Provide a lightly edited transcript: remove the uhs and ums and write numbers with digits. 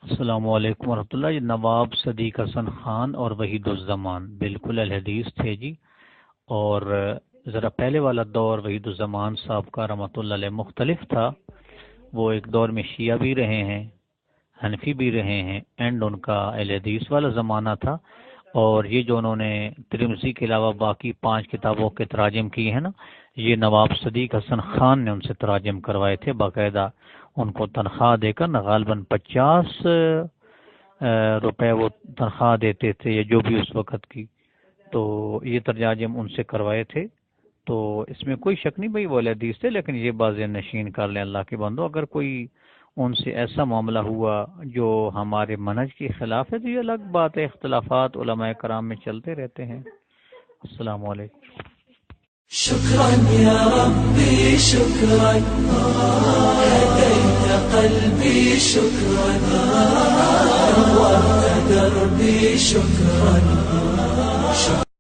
السلام علیکم ورحمۃ اللہ. یہ نواب صدیق حسن خان اور وحید الزمان بالکل الحدیث تھے جی. اور ذرا پہلے والا دور وحید الزمان صاحب کا رحمۃ اللہ علیہ مختلف تھا. وہ ایک دور میں شیعہ بھی رہے ہیں، حنفی بھی رہے ہیں، اینڈ ان کا الحدیث والا زمانہ تھا. اور یہ جو انہوں نے ترمذی کے علاوہ باقی 5 کتابوں کے تراجم کیے ہیں نا، یہ نواب صدیق حسن خان نے ان سے تراجم کروائے تھے. باقاعدہ ان کو تنخواہ دے کر غالباً 50 روپے وہ تنخواہ دیتے تھے، یا جو بھی اس وقت کی. تو یہ تراجم ان سے کروائے تھے. تو اس میں کوئی شک نہیں بھائی وہ اہل حدیث تھے، لیکن یہ بات ذہن نشین کر لیں اللہ کے بندو، اگر کوئی ان سے ایسا معاملہ ہوا جو ہمارے منہج کے خلاف ہے تو یہ الگ بات ہے. اختلافات علماء کرام میں چلتے رہتے ہیں. السلام علیکم. شكرا يا ربي شكرا هديت قلبي شكرا نورت دربي شكرا